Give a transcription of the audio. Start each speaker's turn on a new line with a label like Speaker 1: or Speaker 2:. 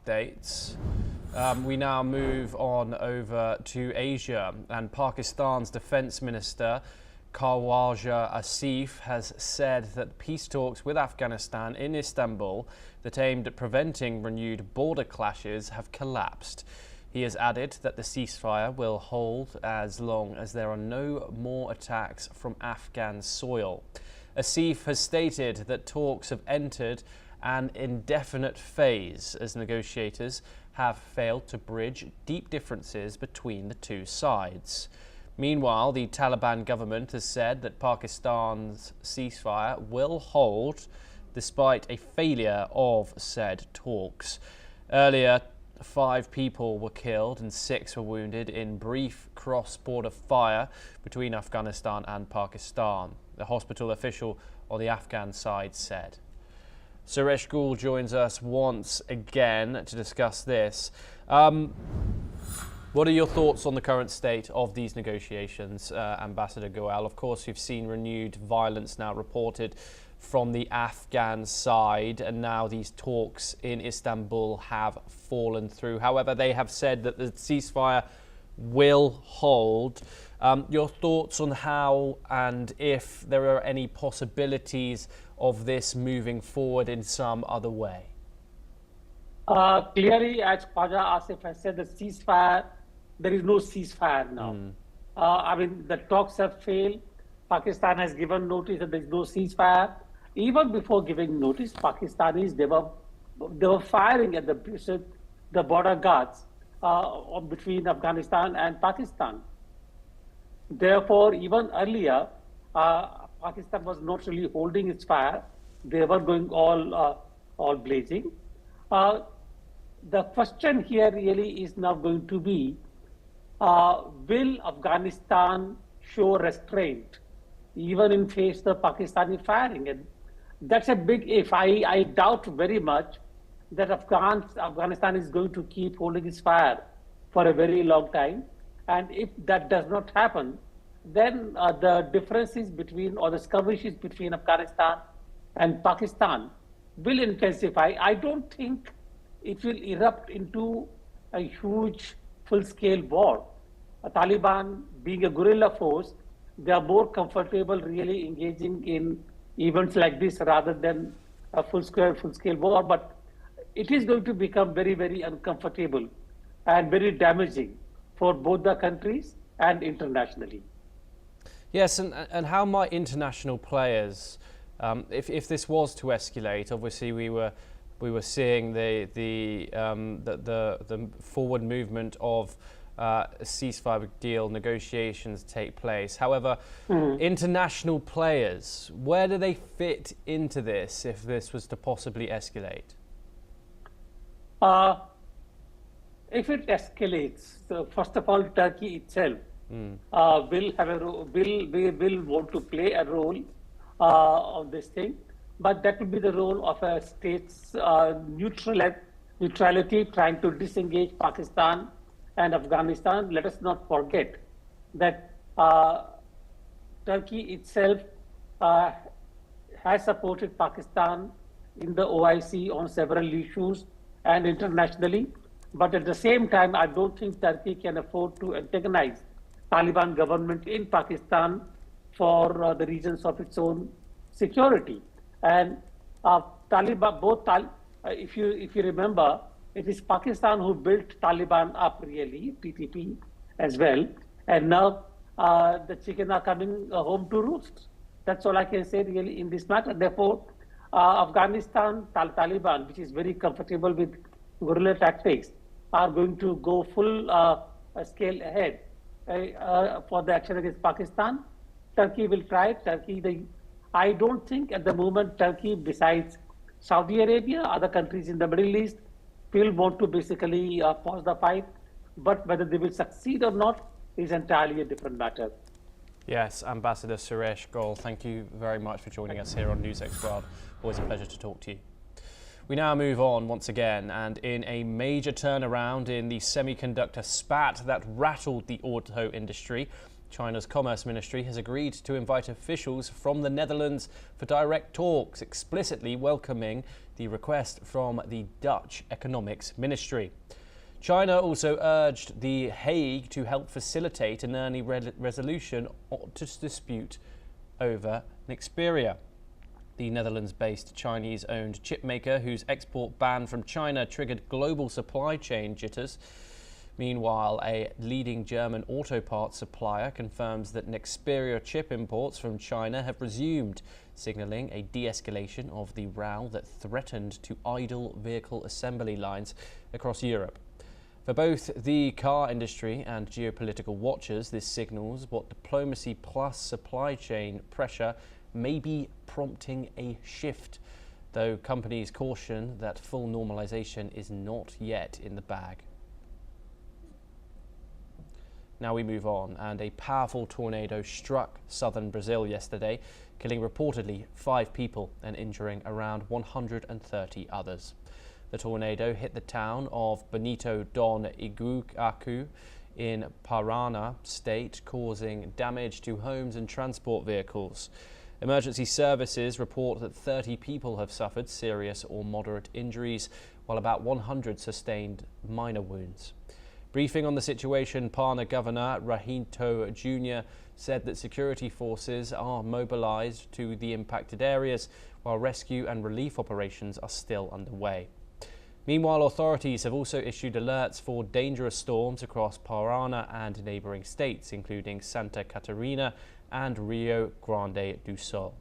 Speaker 1: updates. We now move on over to Asia, and Pakistan's Defence Minister Khawaja Asif has said that peace talks with Afghanistan in Istanbul that aimed at preventing renewed border clashes have collapsed. He has added that the ceasefire will hold as long as there are no more attacks from Afghan soil. Asif has stated that talks have entered an indefinite phase as negotiators have failed to bridge deep differences between the two sides. Meanwhile, the Taliban government has said that Pakistan's ceasefire will hold despite a failure of said talks. Earlier, 5 people were killed and 6 were wounded in brief cross-border fire between Afghanistan and Pakistan, the hospital official on the Afghan side said. Suresh Goul joins us once again to discuss this. What are your thoughts on the current state of these negotiations, Ambassador Goel? Of course, we've seen renewed violence now reported from the Afghan side, and now these talks in Istanbul have fallen through. However, they have said that the ceasefire will hold. Your thoughts on how and if there are any possibilities of this moving forward in some other way?
Speaker 2: Clearly, as Khawaja Asif has said, the ceasefire, there is no ceasefire now. I mean, the talks have failed. Pakistan has given notice that there is no ceasefire. Even before giving notice, Pakistanis, they were firing at the border guards between Afghanistan and Pakistan. Therefore, even earlier, Pakistan was not really holding its fire. They were going all blazing. The question here really is now going to be, will Afghanistan show restraint even in face of Pakistani firing? And that's a big if. I doubt very much that Afghanistan is going to keep holding its fire for a very long time. And if that does not happen, then the differences between, or the skirmishes between Afghanistan and Pakistan will intensify. I don't think it will erupt into a huge full-scale war. Taliban, being a guerrilla force, they are more comfortable really engaging in events like this rather than a full-scale war. But it is going to become very, very uncomfortable and very damaging for both the countries and internationally.
Speaker 1: Yes, and how might international players, if this was to escalate, obviously we were seeing the forward movement of a ceasefire deal negotiations take place. However, international players, where do they fit into this if this was to possibly escalate?
Speaker 2: If it escalates, first of all, Turkey itself will want to play a role on this thing, but that will be the role of a state's neutrality, trying to disengage Pakistan and Afghanistan. Let us not forget that Turkey itself has supported Pakistan in the OIC on several issues and internationally. But at the same time, I don't think Turkey can afford to antagonize Taliban government in Pakistan for the reasons of its own security. And Taliban, if you remember, it is Pakistan who built Taliban up really, TTP as well. And now the chicken are coming home to roost. That's all I can say really in this matter. Therefore, Afghanistan, Taliban, which is very comfortable with guerrilla tactics, are going to go full scale ahead for the action against Pakistan. Turkey will try. I don't think at the moment Turkey, besides Saudi Arabia, other countries in the Middle East, will want to basically pause the fight. But whether they will succeed or not is entirely a different matter.
Speaker 1: Yes, Ambassador Suresh Goel, thank you very much for joining us here on NewsX World. Always a pleasure to talk to you. We now move on once again, and in a major turnaround in the semiconductor spat that rattled the auto industry, China's Commerce Ministry has agreed to invite officials from the Netherlands for direct talks, explicitly welcoming the request from the Dutch Economics Ministry. China also urged The Hague to help facilitate an early resolution to this dispute over Nexperia. The Netherlands-based Chinese-owned chipmaker, whose export ban from China triggered global supply chain jitters. Meanwhile, a leading German auto parts supplier confirms that Nexperia chip imports from China have resumed, signalling a de-escalation of the row that threatened to idle vehicle assembly lines across Europe. For both the car industry and geopolitical watchers, this signals what diplomacy plus supply chain pressure may be prompting a shift, though companies caution that full normalization is not yet in the bag. Now we move on, and a powerful tornado struck southern Brazil yesterday, killing reportedly 5 people and injuring around 130 others. The tornado hit the town of Benito do Iguaçu in Paraná state, causing damage to homes and transport vehicles. Emergency services report that 30 people have suffered serious or moderate injuries, while about 100 sustained minor wounds. Briefing on the situation, Parna Governor Rahinto Jr. said that security forces are mobilized to the impacted areas, while rescue and relief operations are still underway. Meanwhile, authorities have also issued alerts for dangerous storms across Paraná and neighboring states, including Santa Catarina and Rio Grande do Sul.